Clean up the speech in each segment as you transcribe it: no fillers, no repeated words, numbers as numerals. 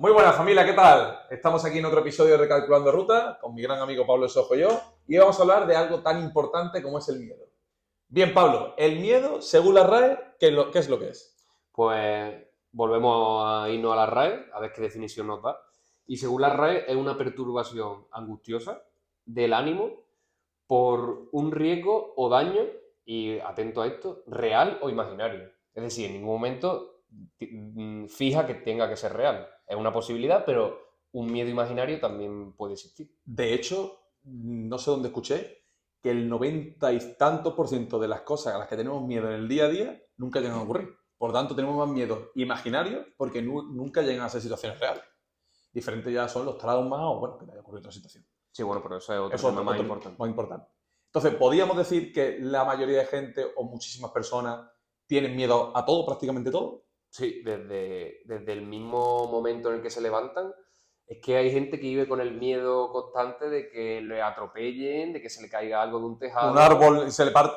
Muy buena familia, ¿qué tal? Estamos aquí en otro episodio de Recalculando Ruta con mi gran amigo Pablo Sojo y yo, y vamos a hablar de algo tan importante como es el miedo. Bien, Pablo, el miedo, según la RAE, ¿qué es lo que es? Pues volvemos a irnos a la RAE, a ver qué definición nos da. Y según la RAE, es una perturbación angustiosa del ánimo por un riesgo o daño, y atento a esto, real o imaginario. Es decir, en ningún momento fija que tenga que ser real. Es una posibilidad, pero un miedo imaginario también puede existir. De hecho, no sé dónde escuché que el 90 y tantos por ciento de las cosas a las que tenemos miedo en el día a día nunca llegan a ocurrir. Por tanto, tenemos más miedo imaginarios porque nunca llegan a ser situaciones reales. Diferente ya son los traumas o, bueno, que te haya ocurrido otra situación. Sí, bueno, pero eso es otro Es tema más otro importante. más importante. Entonces, podríamos decir que la mayoría de gente o muchísimas personas tienen miedo a todo, prácticamente todo. Sí, desde el mismo momento en el que se levantan, es que hay gente que vive con el miedo constante de que le atropellen, de que se le caiga algo de un Un tejado, árbol,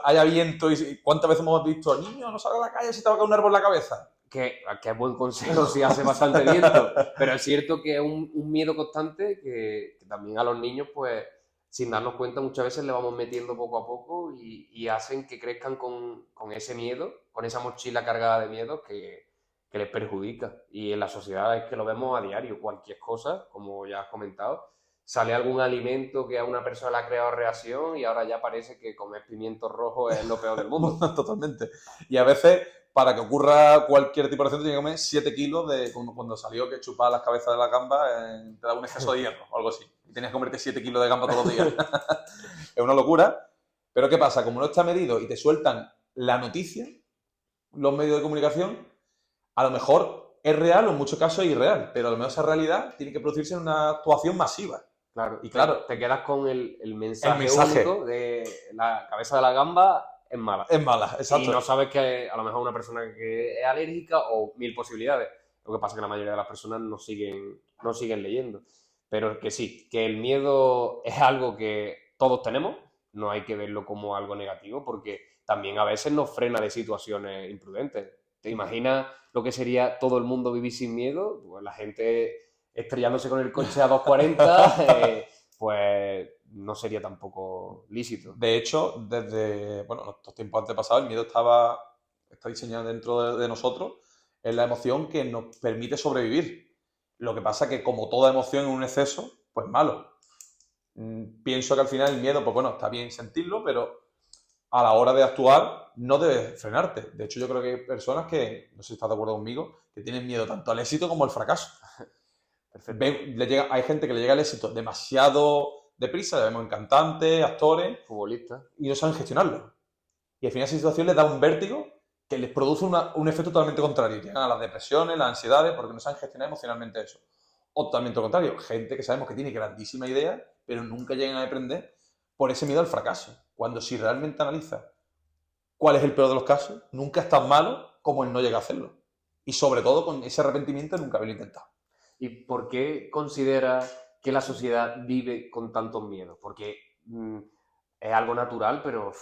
haya viento y ¿cuántas veces hemos visto, niño, no salga a la calle si te va a caer un árbol en la cabeza? que es buen consejo si hace bastante viento, pero es cierto que es un miedo constante que también a los niños, pues, sin darnos cuenta, muchas veces le vamos metiendo poco a poco y hacen que crezcan con ese miedo, con esa mochila cargada de miedo que les perjudica. Y en la sociedad es que lo vemos a diario, cualquier cosa, como ya has comentado, sale algún alimento que a una persona le ha creado reacción y ahora ya parece que comer pimientos rojos es lo peor del mundo. Totalmente. Y a veces, para que ocurra cualquier tipo de reacción, tiene que comer 7 kilos de cuando salió que chupaba las cabezas de la gamba, te da un exceso de hierro o algo así. Y tenías que comerte 7 kilos de gamba todos los días. Es una locura. Pero ¿qué pasa? Como no está medido y te sueltan la noticia, los medios de comunicación, a lo mejor es real o en muchos casos es irreal, pero a lo mejor esa realidad tiene que producirse en una actuación masiva. Claro, Y te, claro, te quedas con el el mensaje mensaje único de la cabeza de la gamba es mala. es mala, Y no exacto. sabes que a lo mejor una persona que es alérgica o mil posibilidades. Lo que pasa es que la mayoría de las personas no siguen leyendo. Pero que sí, que el miedo es algo que todos tenemos, no hay que verlo como algo negativo, porque también a veces nos frena de situaciones imprudentes. ¿Te imaginas lo que sería todo el mundo vivir sin miedo? Pues la gente estrellándose con el coche a 240, pues no sería tampoco lícito. De hecho, desde estos tiempos antepasados, el miedo está diseñado dentro de nosotros. Es la emoción que nos permite sobrevivir. Lo que pasa es que, como toda emoción en un exceso, pues malo. Pienso que al final el miedo, pues bueno, está bien sentirlo, pero a la hora de actuar no debes frenarte. De hecho, yo creo que hay personas que, no sé si estás de acuerdo conmigo, que tienen miedo tanto al éxito como al fracaso. Perfecto. Hay gente que le llega el éxito demasiado deprisa, ya vemos en cantantes, actores, Futbolista. y no saben gestionarlo. Y al final esa situación les da un vértigo que les produce un efecto totalmente contrario. Llegan a las depresiones, las ansiedades, porque no saben gestionar emocionalmente eso. O totalmente lo contrario, gente que sabemos que tiene grandísima idea, pero nunca llegan a aprender por ese miedo al fracaso. Cuando si realmente analizas cuál es el peor de los casos, nunca es tan malo como el no llegar a hacerlo. Y sobre todo con ese arrepentimiento de nunca haberlo intentado. ¿Y por qué consideras que la sociedad vive con tantos miedos? Porque es algo natural, pero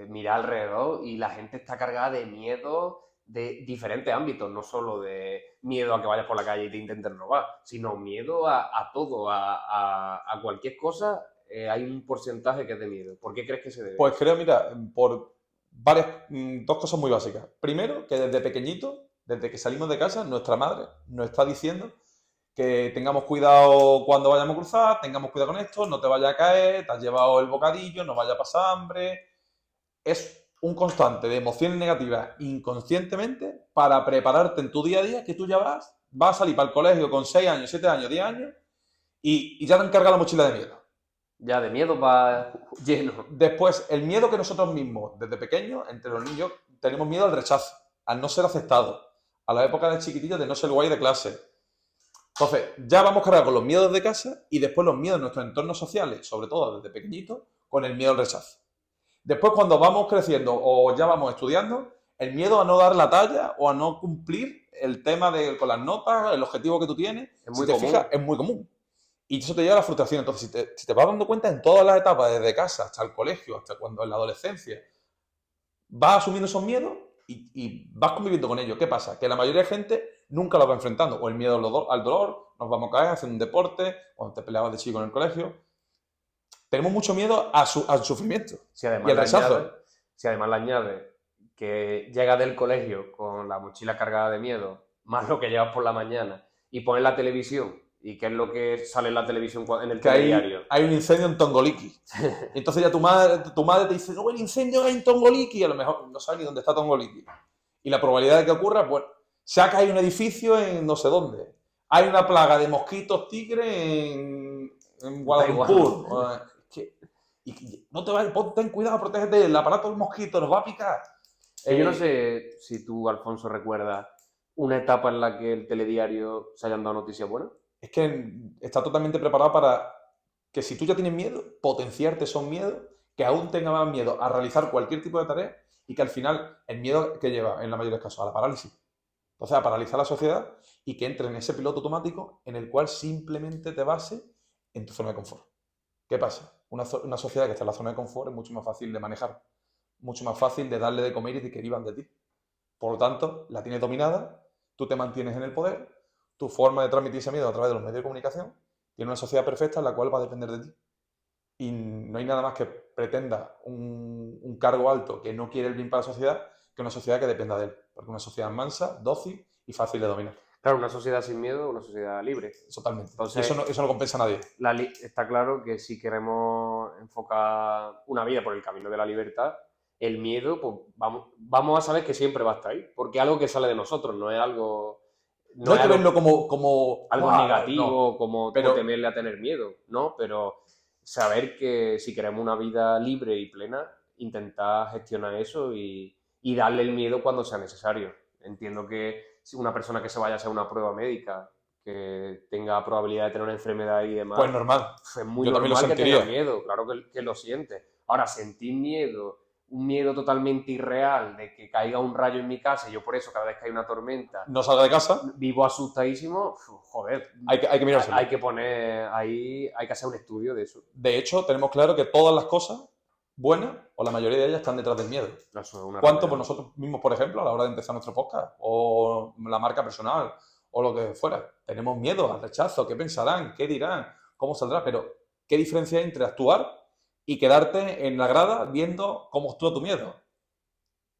mira alrededor y la gente está cargada de miedo de diferentes ámbitos, no solo de miedo a que vayas por la calle y te intenten robar, sino miedo a todo, a cualquier cosa, hay un porcentaje que es de miedo. ¿Por qué crees que se debe Pues eso? creo, mira, por dos cosas muy básicas. Primero, que desde pequeñito, desde que salimos de casa, nuestra madre nos está diciendo que tengamos cuidado cuando vayamos a cruzar, tengamos cuidado con esto, no te vaya a caer, te has llevado el bocadillo, no vaya a pasar hambre. Es un constante de emociones negativas inconscientemente para prepararte en tu día a día que tú ya vas a salir para el colegio con 6 años, 7 años, 10 años y ya te encarga la mochila de miedo. Ya de miedo va lleno. Después, el miedo que nosotros mismos, desde pequeños, entre los niños, tenemos miedo al rechazo, al no ser aceptado, a la época de chiquitillos de no ser guay de clase. Entonces, ya vamos cargados con los miedos de casa y después los miedos de nuestros entornos sociales, sobre todo desde pequeñitos, con el miedo al rechazo. Después, cuando vamos creciendo o ya vamos estudiando, el miedo a no dar la talla o a no cumplir el tema con las notas, el objetivo que tú tienes, Es si muy te fijas, común. es muy común. Y eso te lleva a la frustración. Entonces, si te vas dando cuenta en todas las etapas, desde casa hasta el colegio, hasta cuando en la adolescencia, vas asumiendo esos miedos y vas conviviendo con ellos. ¿Qué pasa? Que la mayoría de gente nunca lo va enfrentando. O el miedo al dolor, nos vamos a caer haciendo un deporte, cuando te peleabas de chico en el colegio. Tenemos mucho miedo al sufrimiento Si y además al le rechazo. añades, si además le añades que llegas del colegio con la mochila cargada de miedo, más lo que llevas por la mañana, y pones la televisión, y qué es lo que sale en la televisión en el Que telediario. hay un incendio en Tongoliki. Y entonces ya tu madre te dice, no, el incendio hay en Tongoliki, y a lo mejor no sabes ni dónde está Tongoliki. Y la probabilidad de que ocurra, pues, se ha caído un edificio en no sé dónde. Hay una plaga de mosquitos tigre en Kuala Da Lumpur. igual. Y no te vayas, ten cuidado, protégete, el aparato del mosquito nos va a picar. Que yo no sé si tú, Alfonso, recuerdas una etapa en la que el telediario se hayan dado noticias buenas. Es que está totalmente preparado para que si tú ya tienes miedo, potenciarte esos miedos, que aún tenga más miedo a realizar cualquier tipo de tarea y que al final el miedo que lleva en la mayoría de los casos a la parálisis. Entonces, a paralizar la sociedad y que entre en ese piloto automático en el cual simplemente te base en tu zona de confort. ¿Qué pasa? Una sociedad que está en la zona de confort es mucho más fácil de manejar, mucho más fácil de darle de comer y de que vivan de ti. Por lo tanto, la tienes dominada, tú te mantienes en el poder, tu forma de transmitir ese miedo a través de los medios de comunicación tiene una sociedad perfecta en la cual va a depender de ti. Y no hay nada más que pretenda un cargo alto que no quiere el bien para la sociedad que una sociedad que dependa de él. Porque una sociedad mansa, dócil y fácil de dominar. Claro, una sociedad sin miedo, una sociedad libre. Totalmente. Entonces, y eso no compensa a nadie. Está claro que si queremos enfocar una vida por el camino de la libertad, el miedo, pues vamos a saber que siempre va a estar ahí, porque es algo que sale de nosotros, no es algo, No hay que verlo como algo ¡guau! negativo, No. como Pero temerle a tener miedo, ¿no? Pero saber que si queremos una vida libre y plena, intentar gestionar eso y darle el miedo cuando sea necesario. Entiendo que si una persona que se vaya a hacer una prueba médica, que tenga probabilidad de tener una enfermedad y demás, pues normal. es muy Yo también lo normal que tenga sentiría. miedo, claro que lo siente. Ahora, sentir miedo, un miedo totalmente irreal de que caiga un rayo en mi casa y yo por eso cada vez que hay una tormenta No salga de casa, vivo asustadísimo, joder, hay que mirárselo. hay que poner ahí, hay que hacer un estudio de eso. De hecho, tenemos claro que todas las cosas buenas, o la mayoría de ellas, están detrás del miedo. Eso es una ¿Cuánto realidad. por nosotros mismos, por ejemplo, a la hora de empezar nuestro podcast? O la marca personal, o lo que fuera. Tenemos miedo al rechazo, qué pensarán, qué dirán, cómo saldrá, pero ¿qué diferencia hay entre actuar y quedarte en la grada viendo cómo actúa tu miedo?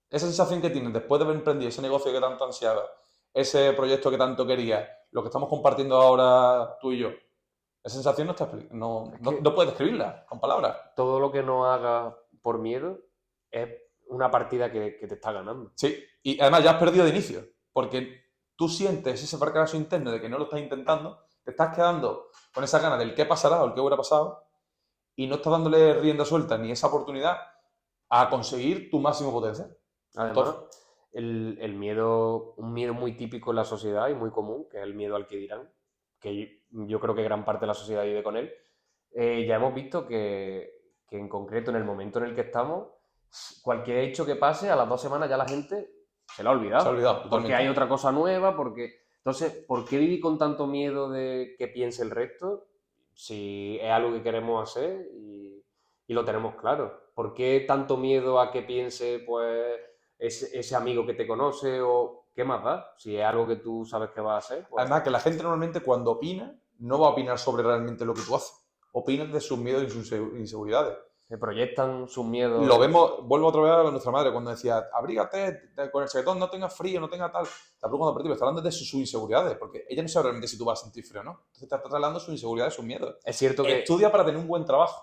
Esa sensación que tienes después de haber emprendido ese negocio que tanto ansiaba, ese proyecto que tanto querías, lo que estamos compartiendo ahora tú y yo, esa sensación no puedes describirla con palabras. Todo lo que no hagas por miedo es una partida que te está ganando. Sí, y además ya has perdido de inicio, porque tú sientes ese fracaso interno de que no lo estás intentando, te estás quedando con esa gana del qué pasará o el qué hubiera pasado, y no estás dándole rienda suelta ni esa oportunidad a conseguir tu máximo potencial. Además, Entonces, el miedo, un miedo muy típico en la sociedad y muy común, que es el miedo al que dirán, que yo creo que gran parte de la sociedad vive con él, ya hemos visto que en concreto en el momento en el que estamos, cualquier hecho que pase, a las 2 semanas ya la gente se lo ha se ha olvidado. olvidado Porque totalmente. hay otra cosa nueva, porque... Entonces, ¿por qué vivir con tanto miedo de que piense el resto si es algo que queremos hacer y lo tenemos claro? ¿Por qué tanto miedo a que piense, pues, ese amigo que te conoce o qué más da? Si es algo que tú sabes que vas a hacer, pues Además, que la gente normalmente cuando opina, no va a opinar sobre realmente lo que tú haces. Opina de sus miedos y sus inseguridades. se proyectan sus miedos. Lo vemos, vuelvo otra vez a nuestra madre cuando decía, abrígate con el chaquetón, no tengas frío, no tengas tal. Está preocupando por ti, pero está hablando de sus inseguridades, porque ella no sabe realmente si tú vas a sentir frío o no. Entonces te está trasladando sus inseguridades, sus miedos. Es cierto que Estudia para tener un buen trabajo.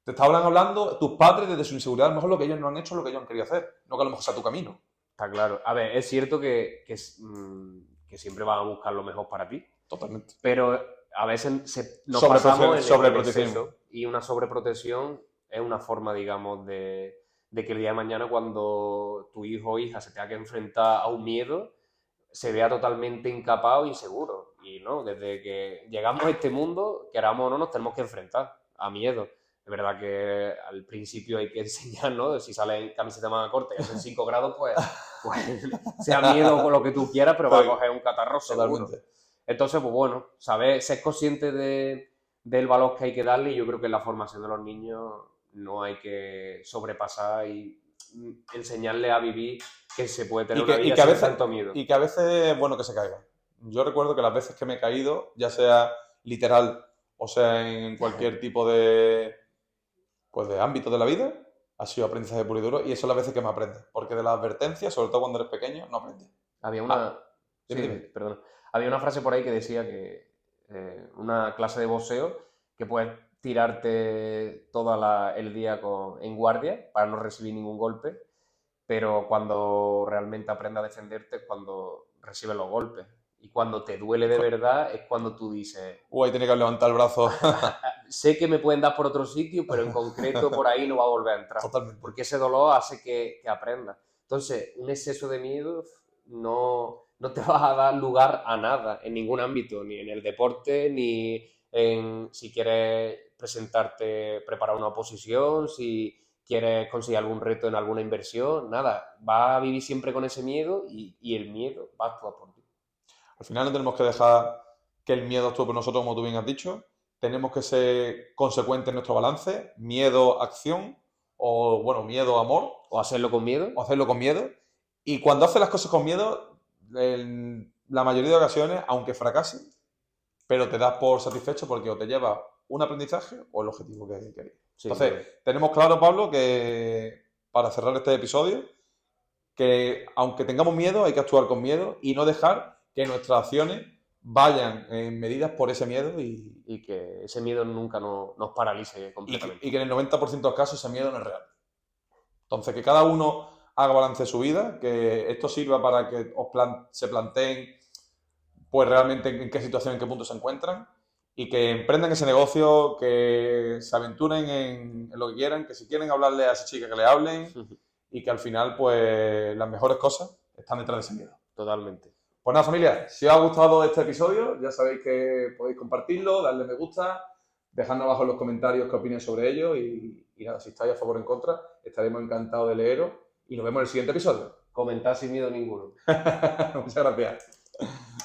Te estaban hablando tus padres desde su inseguridad, a lo mejor lo que ellos no han hecho, lo que ellos han querido hacer, no que a lo mejor sea tu camino. está claro. A ver, es cierto que siempre van a buscar lo mejor para ti, Totalmente. pero a veces nos pasamos en el Sobreprotección. exceso, y una sobreprotección es una forma, digamos, de que el día de mañana cuando tu hijo o hija se tenga que enfrentar a un miedo, se vea totalmente incapaz o inseguro. Y no, desde que llegamos a este mundo, queramos o no, nos tenemos que enfrentar a miedo. Es verdad que al principio hay que enseñar, ¿no? Si sale en camiseta más corta y hacen 5 grados, pues sea miedo o lo que tú quieras, pero va a coger un catarro seguro. Totalmente. Entonces, pues bueno, ser consciente del valor que hay que darle, y yo creo que en la formación de los niños no hay que sobrepasar y enseñarle a vivir que se puede tener Y que- una y vida que a sin veces- tanto miedo. Y que a veces es bueno que se caiga. Yo recuerdo que las veces que me he caído, ya sea literal o sea en cualquier tipo pues de ámbito de la vida, ha sido aprendizaje puro y duro y eso es las veces que me aprendes. Porque de las advertencias, sobre todo cuando eres pequeño, no aprendes. Había una... Ah, sí, dime. perdón. Había una frase por ahí que decía que una clase de boxeo que puedes tirarte el día en guardia para no recibir ningún golpe, pero cuando realmente aprendes a defenderte es cuando recibes los golpes. Y cuando te duele de verdad es cuando tú dices, Ahí tenía que levantar el brazo. sé que me pueden dar por otro sitio, pero en concreto por ahí no va a volver a entrar. Totalmente. Porque ese dolor hace que aprendas. Entonces, un exceso de miedo no te va a dar lugar a nada en ningún ámbito, ni en el deporte, ni en si quieres preparar una oposición, si quieres conseguir algún reto en alguna inversión, nada. Vas a vivir siempre con ese miedo y el miedo va a actuar por ti. Al final no tenemos que dejar que el miedo actúe por nosotros, como tú bien has dicho. Tenemos que ser consecuentes en nuestro balance. Miedo, acción. O, bueno, miedo, amor. O hacerlo con miedo. O hacerlo con miedo. Y cuando haces las cosas con miedo, en la mayoría de ocasiones, aunque fracasen, pero te das por satisfecho porque o te lleva un aprendizaje o el objetivo que querías. Sí, Entonces, claro. tenemos claro, Pablo, que para cerrar este episodio, que aunque tengamos miedo, hay que actuar con miedo y no dejar que nuestras acciones vayan medidas por ese miedo Y que ese miedo nunca nos paralice completamente. y que en el 90% de los casos ese miedo no es real. Entonces, que cada uno haga balance de su vida, que esto sirva para que se planteen pues realmente en qué situación, en qué punto se encuentran y que emprendan ese negocio, que se aventuren en lo que quieran, que si quieren hablarle a esa chica que le hablen y que al final pues las mejores cosas están detrás de ese miedo. Totalmente. Pues nada, familia, si os ha gustado este episodio, ya sabéis que podéis compartirlo, darle me gusta, dejadnos abajo en los comentarios qué opináis sobre ello y nada, si estáis a favor o en contra, estaremos encantados de leeros y nos vemos en el siguiente episodio. Comentar sin miedo ninguno. Muchas gracias.